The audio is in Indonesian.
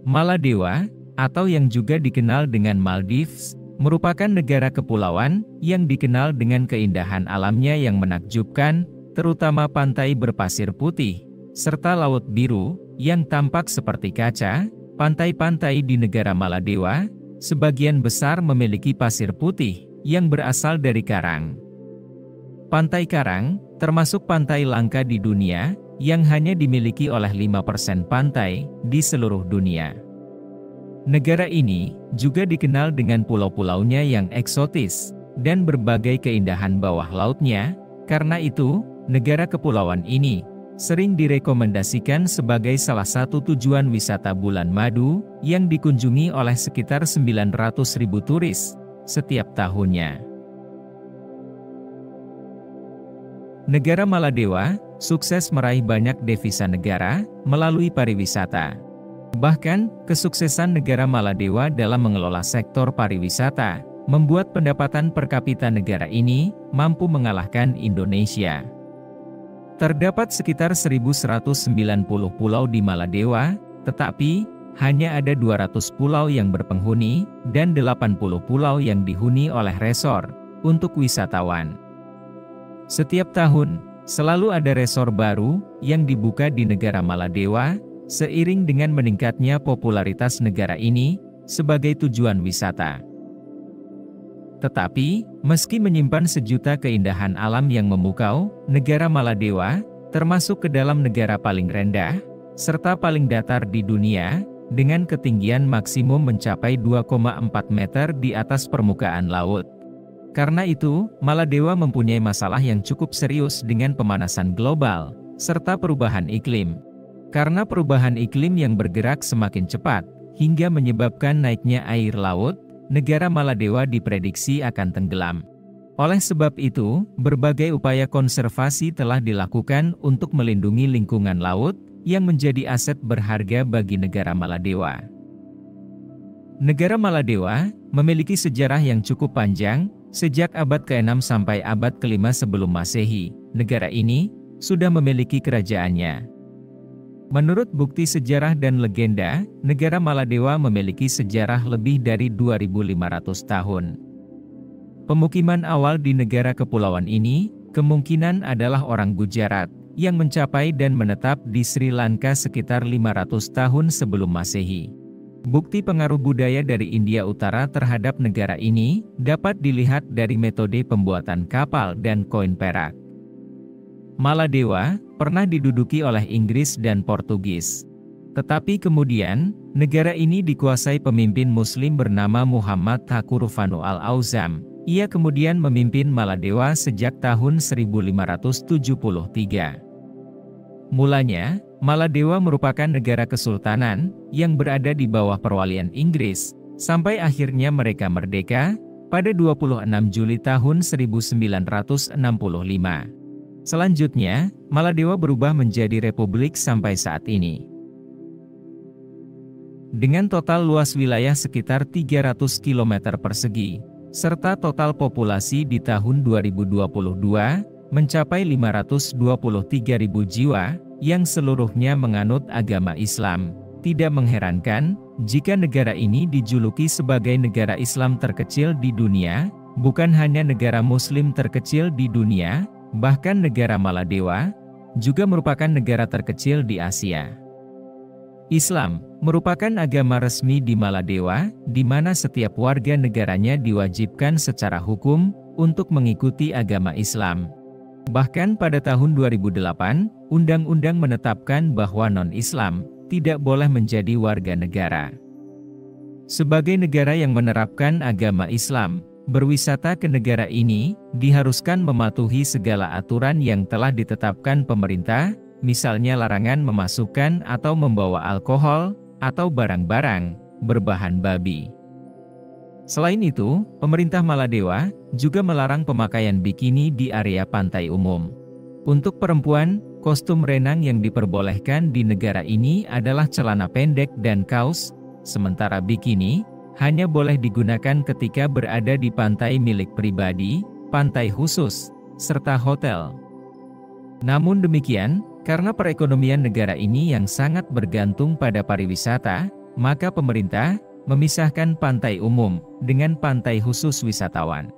Maladewa, atau yang juga dikenal dengan Maldives, merupakan negara kepulauan yang dikenal dengan keindahan alamnya yang menakjubkan, terutama pantai berpasir putih, serta laut biru yang tampak seperti kaca. Pantai-pantai di negara Maladewa, sebagian besar memiliki pasir putih yang berasal dari karang. Pantai karang, termasuk pantai langka di dunia, yang hanya dimiliki oleh 5% pantai di seluruh dunia. Negara ini juga dikenal dengan pulau-pulaunya yang eksotis dan berbagai keindahan bawah lautnya. Karena itu, negara kepulauan ini sering direkomendasikan sebagai salah satu tujuan wisata bulan madu yang dikunjungi oleh sekitar 900.000 turis setiap tahunnya. Negara Maladewa sukses meraih banyak devisa negara melalui pariwisata. Bahkan, kesuksesan negara Maladewa dalam mengelola sektor pariwisata membuat pendapatan per kapita negara ini mampu mengalahkan Indonesia. Terdapat sekitar 1.190 pulau di Maladewa, tetapi hanya ada 200 pulau yang berpenghuni dan 80 pulau yang dihuni oleh resor untuk wisatawan. Setiap tahun, selalu ada resor baru yang dibuka di negara Maladewa, seiring dengan meningkatnya popularitas negara ini sebagai tujuan wisata. Tetapi, meski menyimpan sejuta keindahan alam yang memukau, negara Maladewa termasuk ke dalam negara paling rendah, serta paling datar di dunia, dengan ketinggian maksimum mencapai 2,4 meter di atas permukaan laut. Karena itu, Maladewa mempunyai masalah yang cukup serius dengan pemanasan global, serta perubahan iklim. Karena perubahan iklim yang bergerak semakin cepat, hingga menyebabkan naiknya air laut, negara Maladewa diprediksi akan tenggelam. Oleh sebab itu, berbagai upaya konservasi telah dilakukan untuk melindungi lingkungan laut, yang menjadi aset berharga bagi negara Maladewa. Negara Maladewa memiliki sejarah yang cukup panjang, sejak abad ke-6 sampai abad ke-5 sebelum Masehi, negara ini sudah memiliki kerajaannya. Menurut bukti sejarah dan legenda, negara Maladewa memiliki sejarah lebih dari 2.500 tahun. Pemukiman awal di negara kepulauan ini, kemungkinan adalah orang Gujarat, yang mencapai dan menetap di Sri Lanka sekitar 500 tahun sebelum Masehi. Bukti pengaruh budaya dari India Utara terhadap negara ini, dapat dilihat dari metode pembuatan kapal dan koin perak. Maladewa pernah diduduki oleh Inggris dan Portugis. Tetapi kemudian, negara ini dikuasai pemimpin Muslim bernama Muhammad Taqurufanu Al-Auzam. Ia kemudian memimpin Maladewa sejak tahun 1573. Mulanya, Maladewa merupakan negara kesultanan yang berada di bawah perwalian Inggris, sampai akhirnya mereka merdeka pada 26 Juli tahun 1965. Selanjutnya, Maladewa berubah menjadi republik sampai saat ini. Dengan total luas wilayah sekitar 300 km persegi, serta total populasi di tahun 2022 mencapai 523.000 jiwa, yang seluruhnya menganut agama Islam. Tidak mengherankan jika negara ini dijuluki sebagai negara Islam terkecil di dunia, bukan hanya negara Muslim terkecil di dunia. Bahkan negara Maladewa juga merupakan negara terkecil di Asia. Islam merupakan agama resmi di Maladewa, di mana setiap warga negaranya diwajibkan secara hukum untuk mengikuti agama Islam. Bahkan pada tahun 2008, undang-undang menetapkan bahwa non-Islam tidak boleh menjadi warga negara. Sebagai negara yang menerapkan agama Islam, berwisata ke negara ini diharuskan mematuhi segala aturan yang telah ditetapkan pemerintah, misalnya larangan memasukkan atau membawa alkohol atau barang-barang berbahan babi. Selain itu, pemerintah Maladewa juga melarang pemakaian bikini di area pantai umum. Untuk perempuan, kostum renang yang diperbolehkan di negara ini adalah celana pendek dan kaos, sementara bikini hanya boleh digunakan ketika berada di pantai milik pribadi, pantai khusus, serta hotel. Namun demikian, karena perekonomian negara ini yang sangat bergantung pada pariwisata, maka pemerintah memisahkan pantai umum dengan pantai khusus wisatawan.